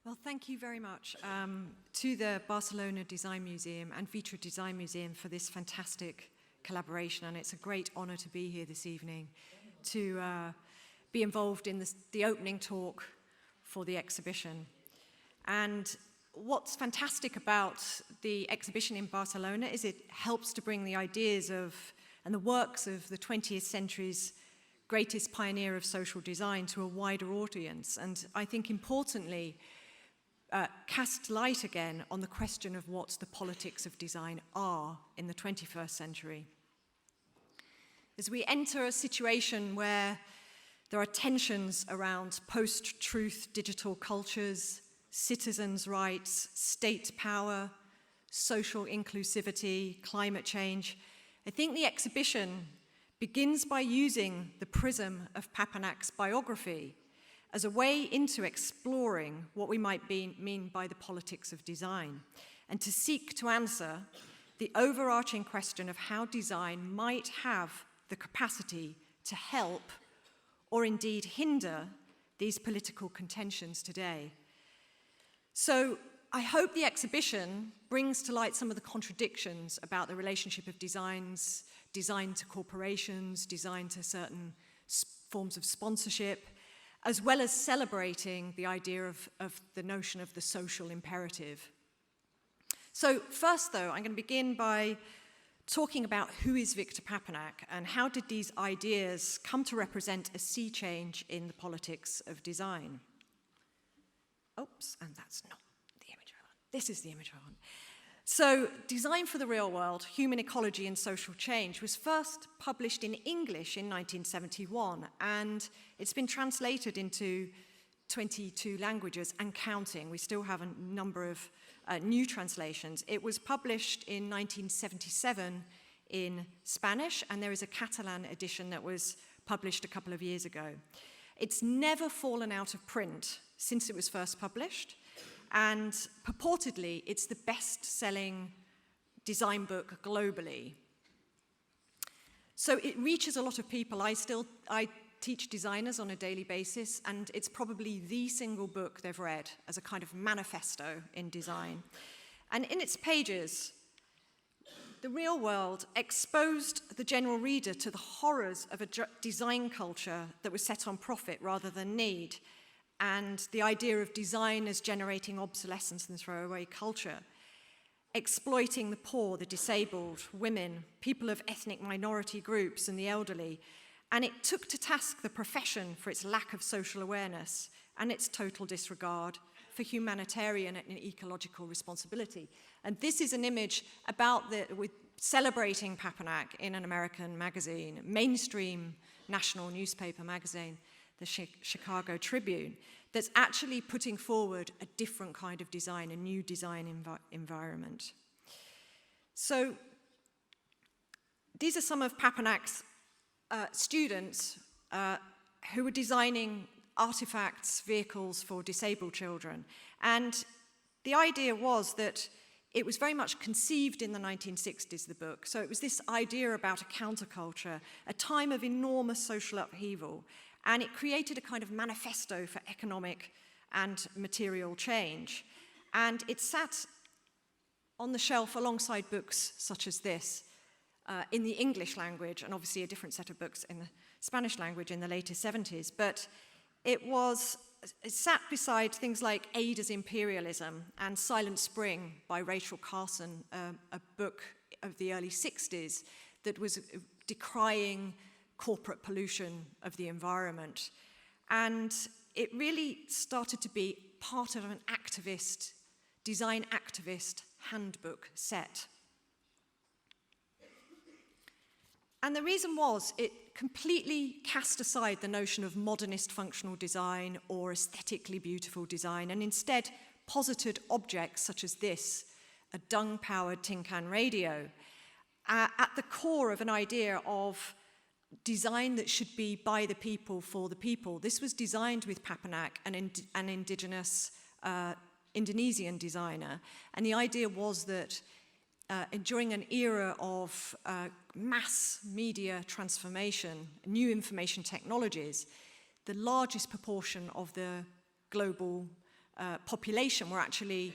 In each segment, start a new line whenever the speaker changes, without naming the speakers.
Well, thank you very much to the Barcelona Design Museum and Vitra Design Museum for this fantastic collaboration, and it's a great honor to be here this evening to be involved in the opening talk for the exhibition. And what's fantastic about the exhibition in Barcelona is it helps to bring the ideas of and the works of the 20th century's greatest pioneer of social design to a wider audience, and I think importantly cast light again on the question of what the politics of design are in the 21st century. As we enter a situation where there are tensions around post-truth digital cultures, citizens' rights, state power, social inclusivity, climate change, I think the exhibition begins by using the prism of Papanek's biography as a way into exploring what we might mean by the politics of design, and to seek to answer the overarching question of how design might have the capacity to help or indeed hinder these political contentions today. So I hope the exhibition brings to light some of the contradictions about the relationship of design to corporations, design to certain forms of sponsorship, as well as celebrating the idea of the notion of the social imperative. So first, though, I'm going to begin by talking about who is Victor Papanek and how did these ideas come to represent a sea change in the politics of design. Oops, and that's not the image I want. This is the image I want. So, Design for the Real World, Human Ecology and Social Change was first published in English in 1971, and it's been translated into 22 languages and counting. We still have a number of new translations. It was published in 1977 in Spanish, and there is a Catalan edition that was published a couple of years ago. It's never fallen out of print since it was first published, and purportedly, it's the best-selling design book globally. So it reaches a lot of people. I teach designers on a daily basis, and it's probably the single book they've read as a kind of manifesto in design. And in its pages, The Real World exposed the general reader to the horrors of a design culture that was set on profit rather than need, and the idea of design as generating obsolescence and throwaway culture, exploiting the poor, the disabled, women, people of ethnic minority groups, and the elderly. And it took to task the profession for its lack of social awareness and its total disregard for humanitarian and ecological responsibility. And this is an image about with celebrating Papanek in an American magazine, mainstream national newspaper magazine, the Chicago Tribune, that's actually putting forward a different kind of design, a new design environment. So these are some of Papanek's students who were designing artifacts, vehicles for disabled children. And the idea was that it was very much conceived in the 1960s, the book. So it was this idea about a counterculture, a time of enormous social upheaval, and it created a kind of manifesto for economic and material change. And it sat on the shelf alongside books such as this in the English language, and obviously a different set of books in the Spanish language in the later 70s. But it sat beside things like Ada's Imperialism and Silent Spring by Rachel Carson, a book of the early 60s that was decrying corporate pollution of the environment. And it really started to be part of an design activist handbook set. And the reason was it completely cast aside the notion of modernist functional design or aesthetically beautiful design, and instead posited objects such as this, a dung-powered tin can radio, at the core of an idea of design that should be by the people, for the people. This was designed with Papanek, an indigenous Indonesian designer, and the idea was that during an era of mass media transformation, new information technologies, the largest proportion of the global population were actually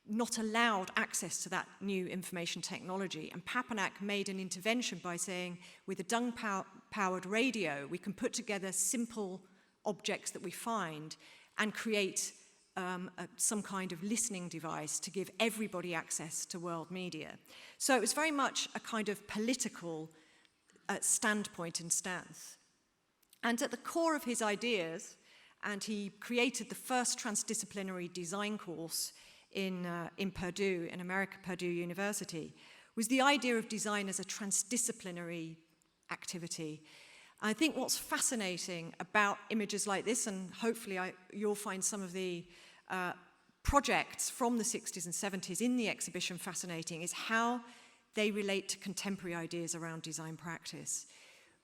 not allowed access to that new information technology. And Papanek made an intervention by saying, with a dung-powered radio, we can put together simple objects that we find and create some kind of listening device to give everybody access to world media. So it was very much a kind of political standpoint and stance. And at the core of his ideas, and he created the first transdisciplinary design course in Purdue, in America, Purdue University, was the idea of design as a transdisciplinary activity. I think what's fascinating about images like this, and hopefully you'll find some of the projects from the 60s and 70s in the exhibition fascinating, is how they relate to contemporary ideas around design practice.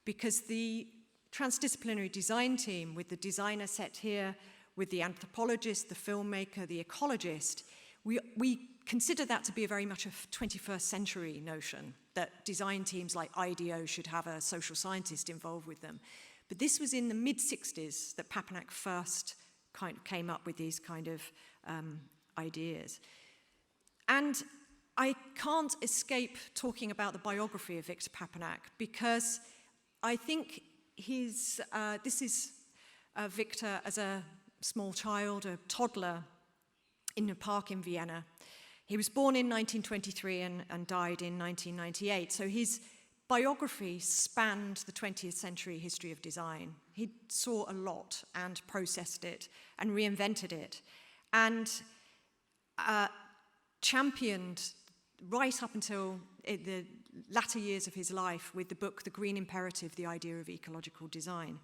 Because the transdisciplinary design team, with the designer set here, with the anthropologist, the filmmaker, the ecologist, we consider that to be very much a 21st century notion, that design teams like IDEO should have a social scientist involved with them. But this was in the mid-60s that Papanek first kind of came up with these kind of ideas. And I can't escape talking about the biography of Victor Papanek, because I think this is Victor as a small child, a toddler, in a park in Vienna. He was born in 1923 and died in 1998. So his biography spanned the 20th century history of design. He saw a lot and processed it and reinvented it, and championed right up until the latter years of his life with the book, The Green Imperative, The Idea of Ecological Design.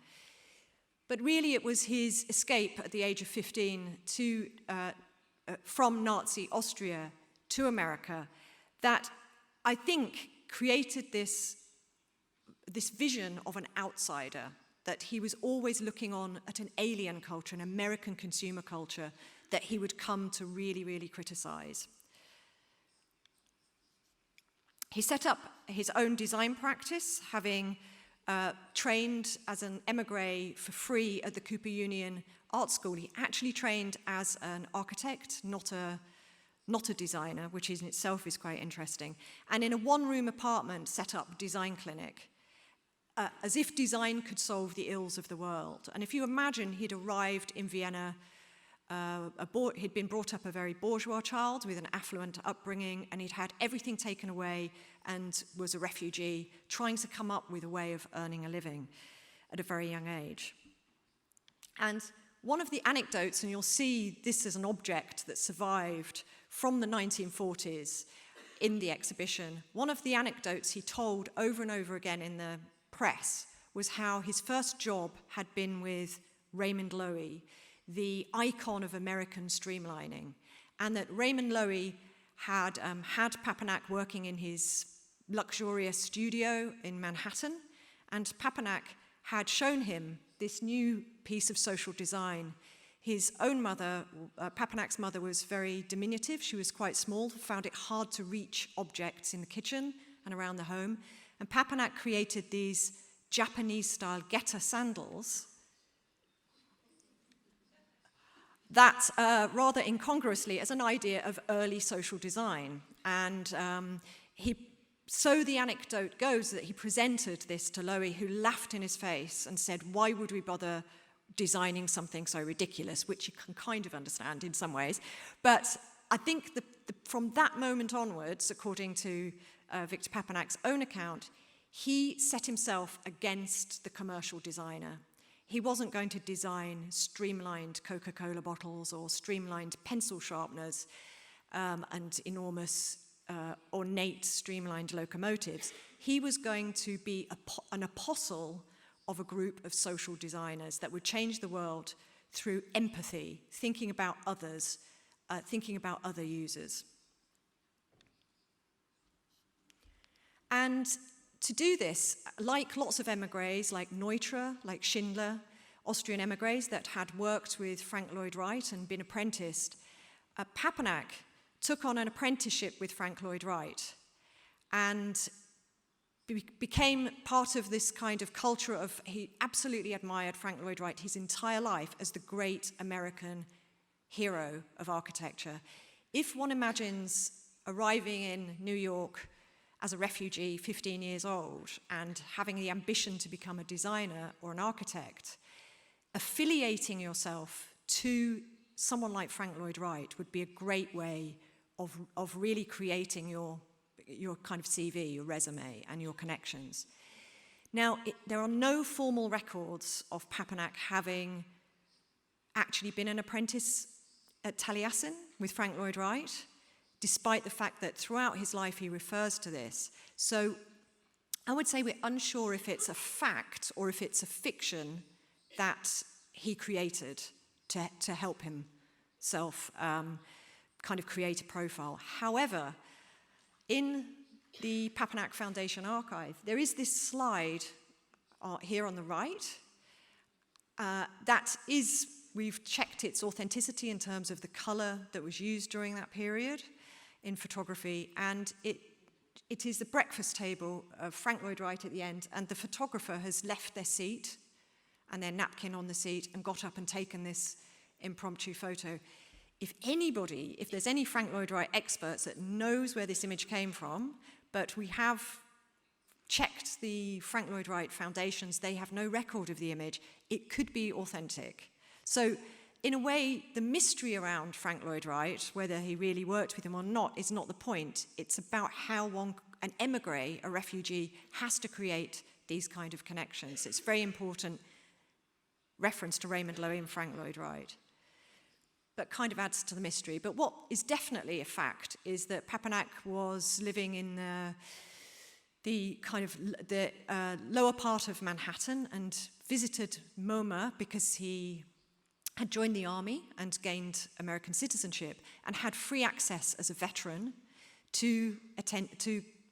But really it was his escape at the age of 15 from Nazi Austria to America that I think created this vision of an outsider, that he was always looking on at an alien culture, an American consumer culture, that he would come to really, really criticize. He set up his own design practice, having trained as an émigré for free at the Cooper Union Art School. He actually trained as an architect, not a designer, which in itself is quite interesting. And in a one-room apartment, set up design clinic, as if design could solve the ills of the world. And if you imagine he'd arrived in Vienna, he'd been brought up a very bourgeois child with an affluent upbringing, and he'd had everything taken away and was a refugee, trying to come up with a way of earning a living at a very young age. And one of the anecdotes, and you'll see this as an object that survived from the 1940s in the exhibition, one of the anecdotes he told over and over again in the press was how his first job had been with Raymond Loewy, the icon of American streamlining, and that Raymond Loewy had Papanek working in his luxurious studio in Manhattan, and Papanek had shown him this new piece of social design. His own mother, Papanek's mother, was very diminutive. She was quite small, found it hard to reach objects in the kitchen and around the home. And Papanek created these Japanese-style Geta sandals that, rather incongruously, as an idea of early social design. And so the anecdote goes that he presented this to Loewy, who laughed in his face and said, "Why would we bother designing something so ridiculous?" Which you can kind of understand in some ways. But I think from that moment onwards, according to Victor Papanek's own account, he set himself against the commercial designer. He wasn't going to design streamlined Coca-Cola bottles or streamlined pencil sharpeners and enormous ornate streamlined locomotives. He was going to be an apostle of a group of social designers that would change the world through empathy, thinking about others, thinking about other users. And to do this, like lots of émigrés, like Neutra, like Schindler, Austrian émigrés that had worked with Frank Lloyd Wright and been apprenticed, Papanek took on an apprenticeship with Frank Lloyd Wright and became part of this kind of culture of, he absolutely admired Frank Lloyd Wright his entire life as the great American hero of architecture. If one imagines arriving in New York as a refugee, 15 years old, and having the ambition to become a designer or an architect, affiliating yourself to someone like Frank Lloyd Wright would be a great way of really creating your kind of CV, your resume, and your connections. Now, there are no formal records of Papanek having actually been an apprentice at Taliesin with Frank Lloyd Wright, despite the fact that throughout his life he refers to this. So I would say we're unsure if it's a fact or if it's a fiction that he created to help himself kind of create a profile. However, in the Papanek Foundation archive, there is this slide here on the right that is, we've checked its authenticity in terms of the color that was used during that period in photography, and it is the breakfast table of Frank Lloyd Wright at the end, and the photographer has left their seat and their napkin on the seat and got up and taken this impromptu photo. If there's any Frank Lloyd Wright experts that knows where this image came from, but we have checked the Frank Lloyd Wright foundations, they have no record of the image, it could be authentic. So in a way, the mystery around Frank Lloyd Wright, whether he really worked with him or not, is not the point. It's about how an émigré, a refugee, has to create these kind of connections. It's very important reference to Raymond Loewy and Frank Lloyd Wright, but kind of adds to the mystery. But what is definitely a fact is that Papanek was living in the lower part of Manhattan and visited MoMA because he had joined the army and gained American citizenship and had free access as a veteran to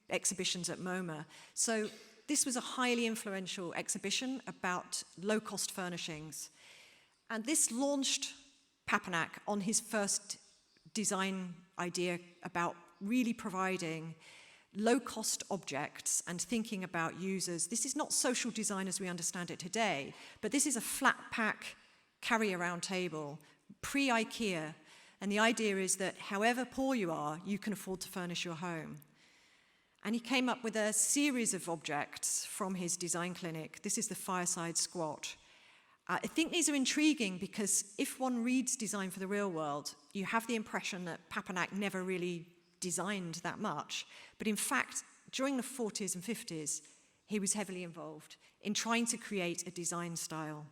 exhibitions at MoMA. So this was a highly influential exhibition about low-cost furnishings. And this launched Papanek on his first design idea about really providing low-cost objects and thinking about users. This is not social design as we understand it today, but this is a flat-pack carry-around table, pre-IKEA, and the idea is that however poor you are, you can afford to furnish your home. And he came up with a series of objects from his design clinic. This is the fireside squat. I think these are intriguing because if one reads Design for the Real World, you have the impression that Papanek never really designed that much. But in fact, during the 40s and 50s, he was heavily involved in trying to create a design style.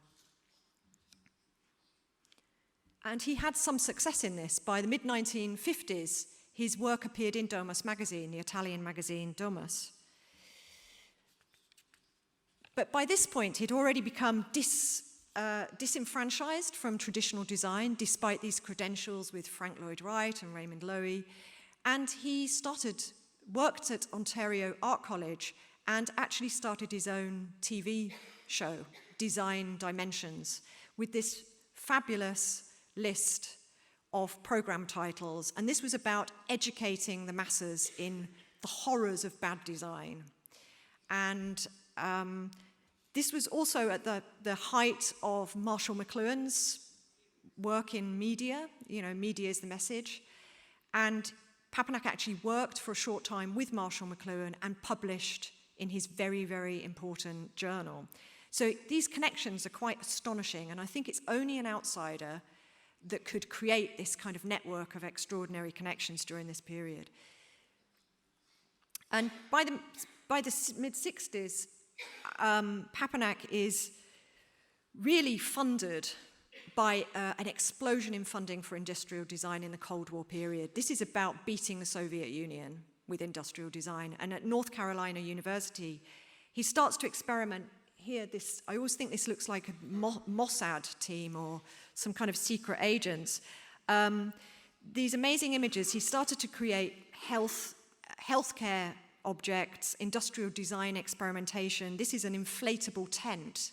And he had some success in this. By the mid-1950s, his work appeared in Domus magazine, the Italian magazine Domus. But by this point, he'd already become disenfranchised from traditional design, despite these credentials with Frank Lloyd Wright and Raymond Loewy. And he worked at Ontario Art College and actually started his own TV show, Design Dimensions, with this fabulous list of program titles. And this was about educating the masses in the horrors of bad design. And this was also at the height of Marshall McLuhan's work in media. Media is the message. And Papanek actually worked for a short time with Marshall McLuhan and published in his very, very important journal. So these connections are quite astonishing, and I think it's only an outsider that could create this kind of network of extraordinary connections during this period. And by the mid-60s, Papanek is really funded by an explosion in funding for industrial design in the Cold War period. This is about beating the Soviet Union with industrial design. And at North Carolina University, he starts to experiment. Here, I always think this looks like a Mossad team or some kind of secret agents. These amazing images, he started to create healthcare objects, industrial design experimentation. This is an inflatable tent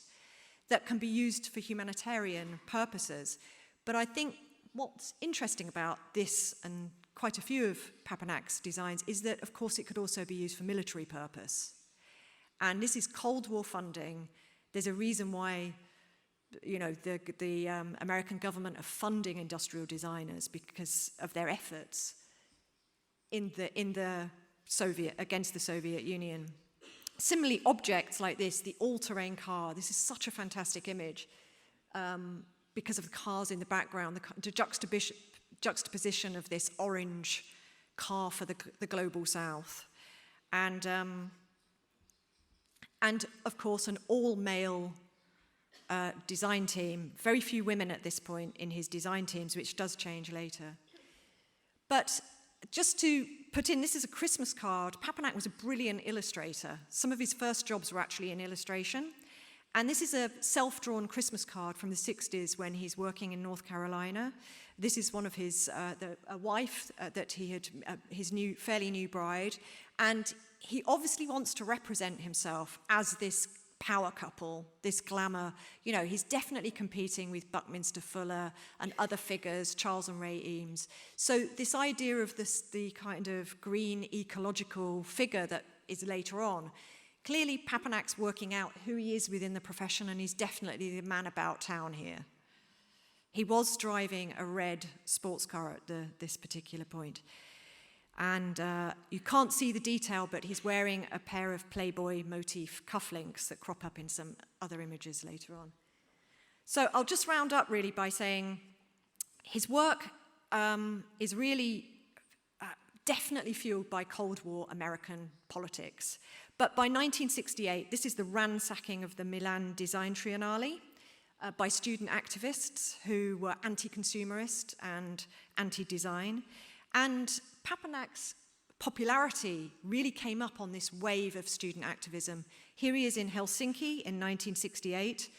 that can be used for humanitarian purposes. But I think what's interesting about this and quite a few of Papanek's designs is that, of course, it could also be used for military purpose. And this is Cold War funding. There's a reason why the American government of funding industrial designers because of their efforts in the Soviet, against the Soviet Union. Similarly, objects like this, the all-terrain car, this is such a fantastic image because of the cars in the background, the juxtaposition of this orange car for the global south. And of course, an all-male design team. Very few women at this point in his design teams, which does change later. But just to put in, this is a Christmas card. Papanek was a brilliant illustrator. Some of his first jobs were actually in illustration. And this is a self-drawn Christmas card from the 60s when he's working in North Carolina. This is one of his, a wife that he had, his fairly new bride. And he obviously wants to represent himself as this power couple, this glamour. He's definitely competing with Buckminster Fuller and other figures, Charles and Ray Eames. So this idea of the kind of green ecological figure that is later on, clearly Papanek's working out who he is within the profession, and he's definitely the man about town here. He was driving a red sports car at this particular point. And you can't see the detail, but he's wearing a pair of Playboy motif cufflinks that crop up in some other images later on. So I'll just round up really by saying his work is really definitely fueled by Cold War American politics. But by 1968, this is the ransacking of the Milan Design Triennale by student activists who were anti-consumerist and anti-design. And Papanek's popularity really came up on this wave of student activism. Here he is in Helsinki in 1968,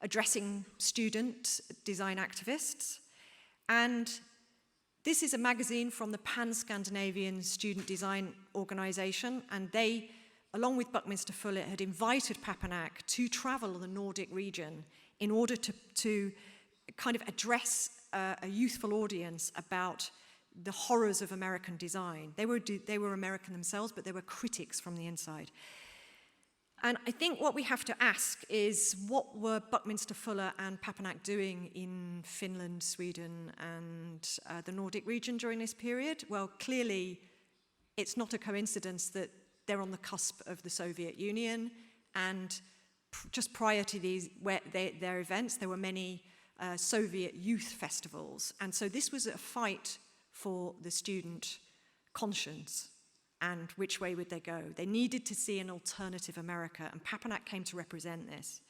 addressing student design activists. And this is a magazine from the Pan-Scandinavian Student Design Organization, and they, along with Buckminster Fuller, had invited Papanek to travel the Nordic region in order to kind of address a youthful audience about the horrors of American design. They were American themselves, but they were critics from the inside. And I think what we have to ask is, what were Buckminster Fuller and Papanek doing in Finland, Sweden, and the Nordic region during this period? Well, clearly, it's not a coincidence that they're on the cusp of the Soviet Union, and just prior to their events, there were many Soviet youth festivals. And so this was a fight for the student conscience, and which way would they go? They needed to see an alternative America, and Papanek came to represent this.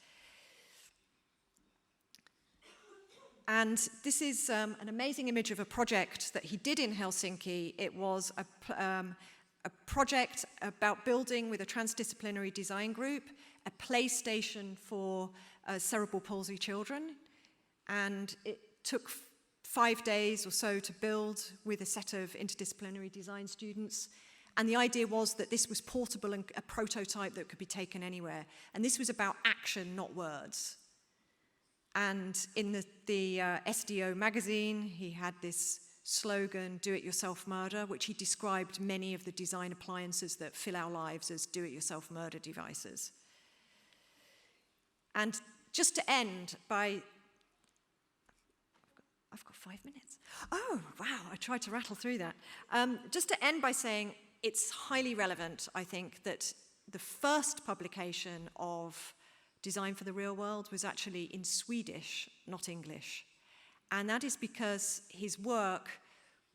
And this is an amazing image of a project that he did in Helsinki. It was a project about building, with a transdisciplinary design group, a play station for cerebral palsy children. And it took 5 days or so to build with a set of interdisciplinary design students. And the idea was that this was portable and a prototype that could be taken anywhere. And this was about action, not words. And in the SDO magazine, he had this slogan, do-it-yourself murder, which he described many of the design appliances that fill our lives as do-it-yourself murder devices. And just to end by, I've got 5 minutes. Oh, wow, I tried to rattle through that. Just to end by saying it's highly relevant, I think, that the first publication of Design for the Real World was actually in Swedish, not English. And that is because his work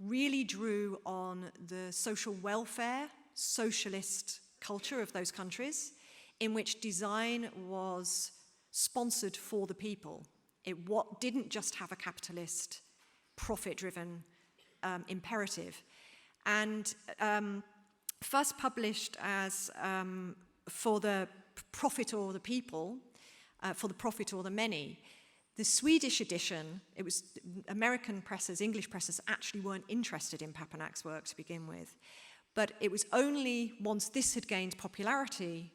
really drew on the social welfare, socialist culture of those countries, in which design was sponsored for the people. It didn't just have a capitalist, profit-driven imperative. And first published as for the profit or the people, for the profit or the many. The Swedish edition, it was American presses, English presses actually weren't interested in Papanek's work to begin with. But it was only once this had gained popularity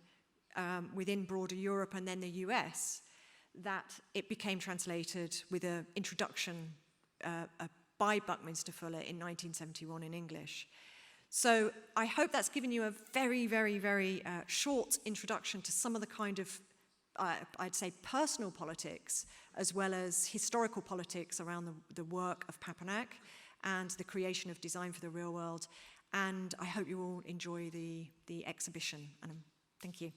within broader Europe and then the US that it became translated with an introduction by Buckminster Fuller in 1971 in English. So I hope that's given you a very, very, very short introduction to some of the kind of I'd say, personal politics, as well as historical politics around the work of Papanek and the creation of design for the real world. And I hope you all enjoy the exhibition. And thank you.